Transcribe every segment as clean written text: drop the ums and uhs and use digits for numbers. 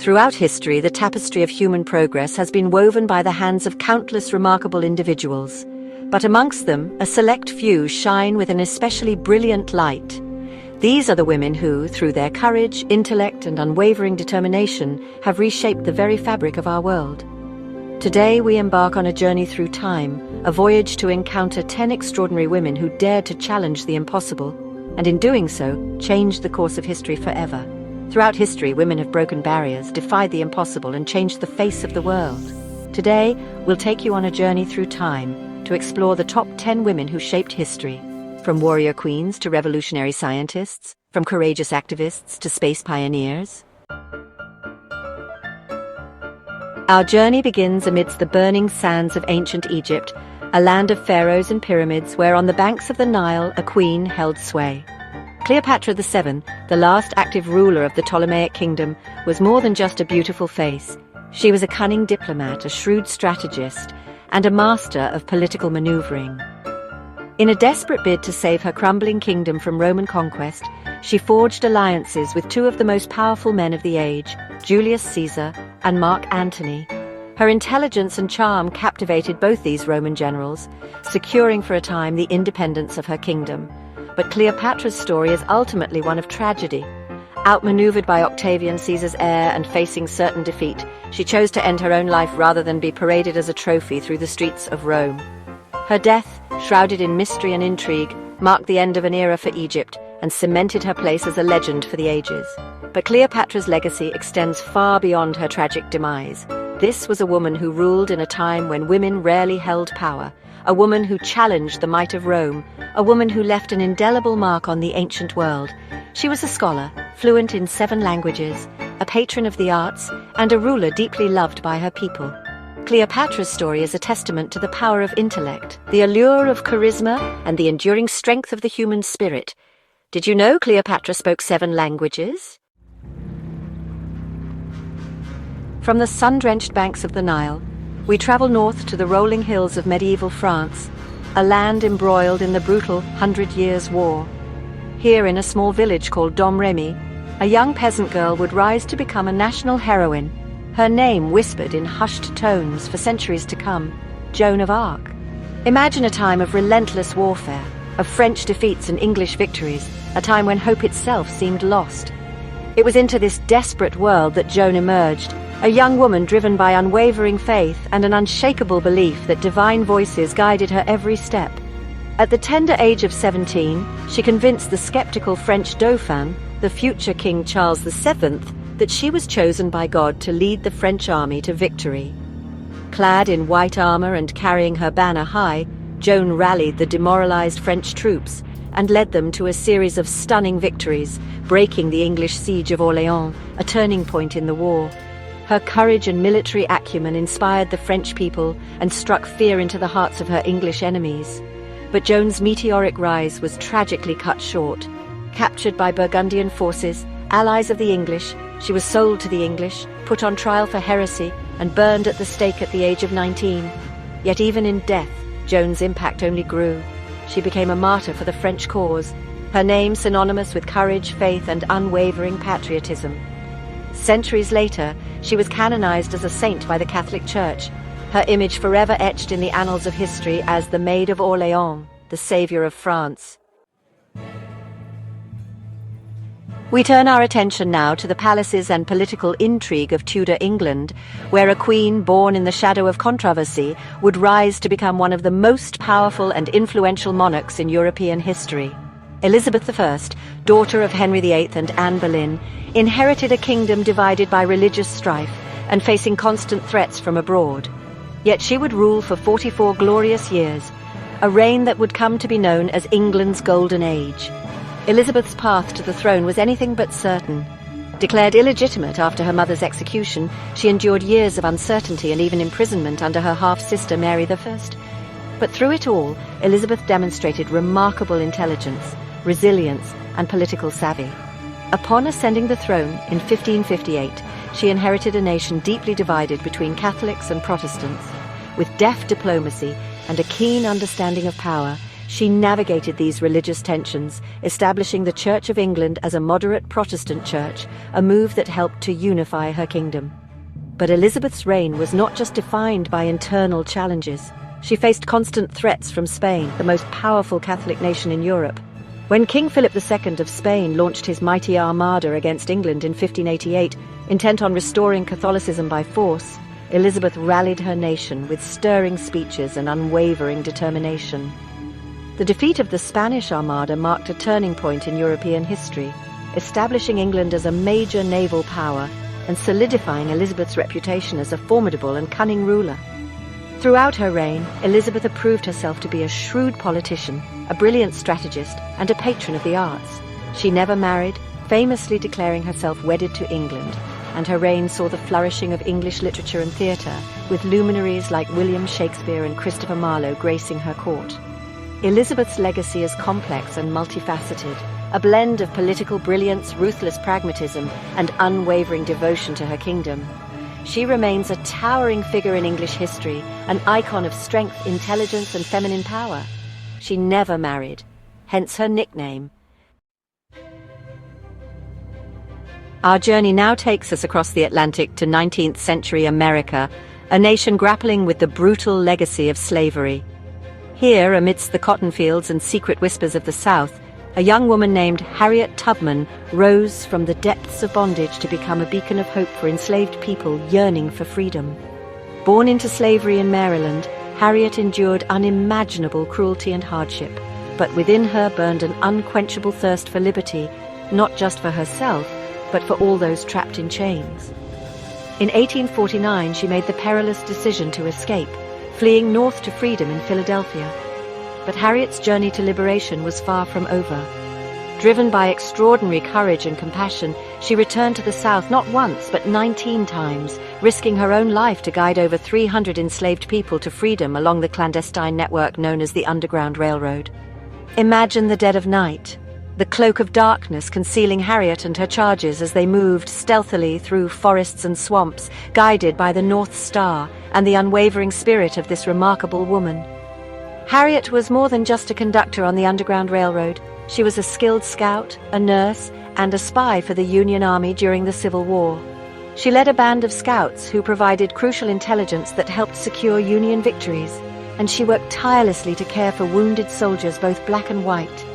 Throughout history, the tapestry of human progress has been woven by the hands of countless remarkable individuals. But amongst them, a select few shine with an especially brilliant light. These are the women who, through their courage, intellect, and unwavering determination, have reshaped the very fabric of our world. Today, we embark on a journey through time, a voyage to encounter 10 extraordinary women who dared to challenge the impossible, and in doing so, changed the course of history forever. Throughout history, women have broken barriers, defied the impossible, and changed the face of the world. Today, we'll take you on a journey through time to explore the top 10 women who shaped history. From warrior queens to revolutionary scientists, from courageous activists to space pioneers. Our journey begins amidst the burning sands of ancient Egypt, a land of pharaohs and pyramids where on the banks of the Nile a queen held sway. Cleopatra VII, the last active ruler of the Ptolemaic kingdom, was more than just a beautiful face. She was a cunning diplomat, a shrewd strategist, and a master of political maneuvering. In a desperate bid to save her crumbling kingdom from Roman conquest, she forged alliances with two of the most powerful men of the age, Julius Caesar and Mark Antony. Her intelligence and charm captivated both these Roman generals, securing for a time the independence of her kingdom. But Cleopatra's story is ultimately one of tragedy. Outmaneuvered by Octavian, Caesar's heir, and facing certain defeat, she chose to end her own life rather than be paraded as a trophy through the streets of Rome. Her death, shrouded in mystery and intrigue, marked the end of an era for Egypt and cemented her place as a legend for the ages. But Cleopatra's legacy extends far beyond her tragic demise. This was a woman who ruled in a time when women rarely held power, a woman who challenged the might of Rome, a woman who left an indelible mark on the ancient world. She was a scholar, fluent in 7 languages, a patron of the arts, and a ruler deeply loved by her people. Cleopatra's story is a testament to the power of intellect, the allure of charisma, and the enduring strength of the human spirit. Did you know Cleopatra spoke 7 languages? From the sun-drenched banks of the Nile, we travel north to the rolling hills of medieval France, a land embroiled in the brutal 100 Years' War. Here in a small village called Domremy, a young peasant girl would rise to become a national heroine, her name whispered in hushed tones for centuries to come, Joan of Arc. Imagine a time of relentless warfare, of French defeats and English victories, a time when hope itself seemed lost. It was into this desperate world that Joan emerged, a young woman driven by unwavering faith and an unshakable belief that divine voices guided her every step. At the tender age of 17, she convinced the skeptical French Dauphin, the future King Charles VII, that she was chosen by God to lead the French army to victory. Clad in white armor and carrying her banner high, Joan rallied the demoralized French troops and led them to a series of stunning victories, breaking the English siege of Orléans, a turning point in the war. Her courage and military acumen inspired the French people and struck fear into the hearts of her English enemies. But Joan's meteoric rise was tragically cut short. Captured by Burgundian forces, allies of the English, she was sold to the English, put on trial for heresy, and burned at the stake at the age of 19. Yet even in death, Joan's impact only grew. She became a martyr for the French cause, her name synonymous with courage, faith, and unwavering patriotism. Centuries later, she was canonized as a saint by the Catholic Church, her image forever etched in the annals of history as the Maid of Orléans, the savior of France. We turn our attention now to the palaces and political intrigue of Tudor England, where a queen born in the shadow of controversy would rise to become one of the most powerful and influential monarchs in European history. Elizabeth I, daughter of Henry VIII and Anne Boleyn, inherited a kingdom divided by religious strife and facing constant threats from abroad. Yet she would rule for 44 glorious years, a reign that would come to be known as England's Golden Age. Elizabeth's path to the throne was anything but certain. Declared illegitimate after her mother's execution, she endured years of uncertainty and even imprisonment under her half-sister Mary I. But through it all, Elizabeth demonstrated remarkable intelligence, resilience, and political savvy. Upon ascending the throne in 1558, she inherited a nation deeply divided between Catholics and Protestants. With deft diplomacy and a keen understanding of power, She navigated these religious tensions, establishing the Church of England as a moderate Protestant church, a move that helped to unify her kingdom. But Elizabeth's reign was not just defined by internal challenges. She faced constant threats from Spain, the most powerful Catholic nation in Europe. When King Philip II of Spain launched his mighty armada against England in 1588, intent on restoring Catholicism by force, Elizabeth rallied her nation with stirring speeches and unwavering determination. The defeat of the Spanish Armada marked a turning point in European history, establishing England as a major naval power and solidifying Elizabeth's reputation as a formidable and cunning ruler. Throughout her reign, Elizabeth proved herself to be a shrewd politician, a brilliant strategist, and a patron of the arts. She never married, famously declaring herself wedded to England, and her reign saw the flourishing of English literature and theatre, with luminaries like William Shakespeare and Christopher Marlowe gracing her court. Elizabeth's legacy is complex and multifaceted, a blend of political brilliance, ruthless pragmatism, and unwavering devotion to her kingdom. She remains a towering figure in English history, an icon of strength, intelligence, and feminine power. She never married, hence her nickname. Our journey now takes us across the Atlantic to 19th century America, a nation grappling with the brutal legacy of slavery. Here, amidst the cotton fields and secret whispers of the South, a young woman named Harriet Tubman rose from the depths of bondage to become a beacon of hope for enslaved people yearning for freedom. Born into slavery in Maryland, Harriet endured unimaginable cruelty and hardship, but within her burned an unquenchable thirst for liberty, not just for herself, but for all those trapped in chains. In 1849, she made the perilous decision to escape, fleeing north to freedom in Philadelphia. But Harriet's journey to liberation was far from over. Driven by extraordinary courage and compassion, she returned to the South not once, but 19 times, risking her own life to guide over 300 enslaved people to freedom along the clandestine network known as the Underground Railroad. Imagine the dead of night, the cloak of darkness concealing Harriet and her charges as they moved stealthily through forests and swamps, guided by the North Star and the unwavering spirit of this remarkable woman. Harriet was more than just a conductor on the Underground Railroad. She was a skilled scout, a nurse, and a spy for the Union Army during the Civil War. She led a band of scouts who provided crucial intelligence that helped secure Union victories, and she worked tirelessly to care for wounded soldiers, both black and white.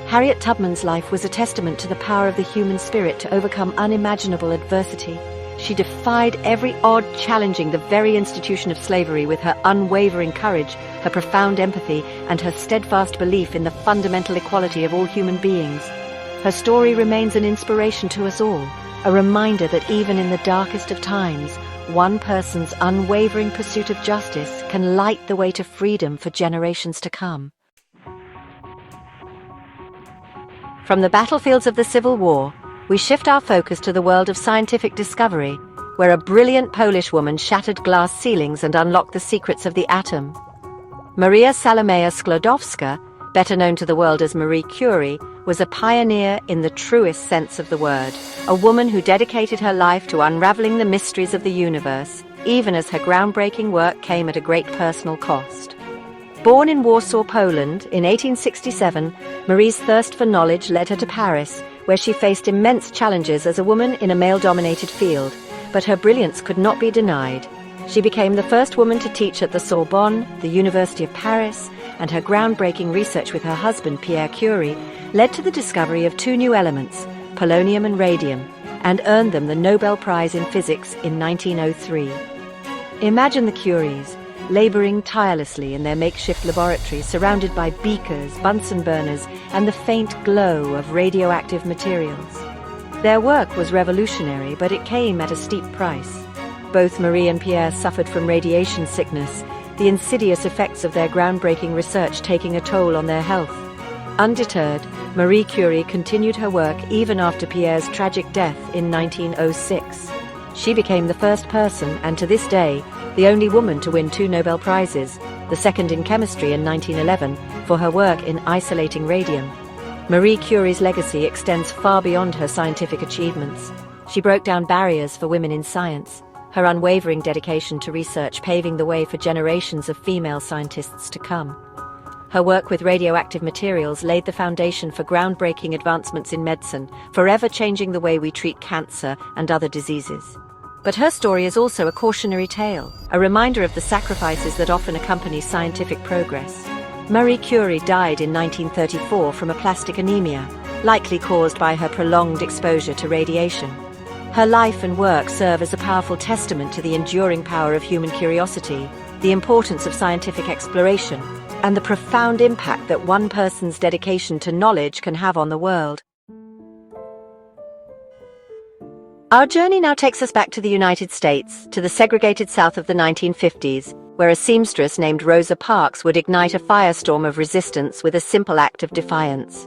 Harriet Tubman's life was a testament to the power of the human spirit to overcome unimaginable adversity. She defied every odd, challenging the very institution of slavery with her unwavering courage, her profound empathy, and her steadfast belief in the fundamental equality of all human beings. Her story remains an inspiration to us all, a reminder that even in the darkest of times, one person's unwavering pursuit of justice can light the way to freedom for generations to come. From the battlefields of the Civil War, we shift our focus to the world of scientific discovery, where a brilliant Polish woman shattered glass ceilings and unlocked the secrets of the atom. Maria Salomea Sklodowska, better known to the world as Marie Curie, was a pioneer in the truest sense of the word, a woman who dedicated her life to unraveling the mysteries of the universe, even as her groundbreaking work came at a great personal cost. Born in Warsaw, Poland, in 1867, Marie's thirst for knowledge led her to Paris, where she faced immense challenges as a woman in a male-dominated field, but her brilliance could not be denied. She became the first woman to teach at the Sorbonne, the University of Paris, and her groundbreaking research with her husband, Pierre Curie, led to the discovery of two new elements, polonium and radium, and earned them the Nobel Prize in Physics in 1903. Imagine the Curies, laboring tirelessly in their makeshift laboratory surrounded by beakers, Bunsen burners, and the faint glow of radioactive materials. Their work was revolutionary, but it came at a steep price. Both Marie and Pierre suffered from radiation sickness, the insidious effects of their groundbreaking research taking a toll on their health. Undeterred, Marie Curie continued her work even after Pierre's tragic death in 1906. She became the first person, and to this day, the only woman to win 2 Nobel Prizes, the second in chemistry in 1911, for her work in isolating radium. Marie Curie's legacy extends far beyond her scientific achievements. She broke down barriers for women in science, her unwavering dedication to research paving the way for generations of female scientists to come. Her work with radioactive materials laid the foundation for groundbreaking advancements in medicine, forever changing the way we treat cancer and other diseases. But her story is also a cautionary tale, a reminder of the sacrifices that often accompany scientific progress. Marie Curie died in 1934 from aplastic anemia, likely caused by her prolonged exposure to radiation. Her life and work serve as a powerful testament to the enduring power of human curiosity, the importance of scientific exploration, and the profound impact that one person's dedication to knowledge can have on the world. Our journey now takes us back to the United States, to the segregated South of the 1950s, where a seamstress named Rosa Parks would ignite a firestorm of resistance with a simple act of defiance.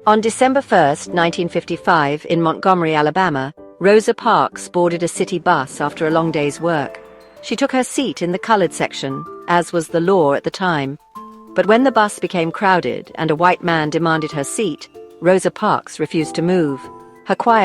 On December 1, 1955, in Montgomery, Alabama, Rosa Parks boarded a city bus after a long day's work. She took her seat in the colored section, as was the law at the time. But when the bus became crowded and a white man demanded her seat, Rosa Parks refused to move. Her quiet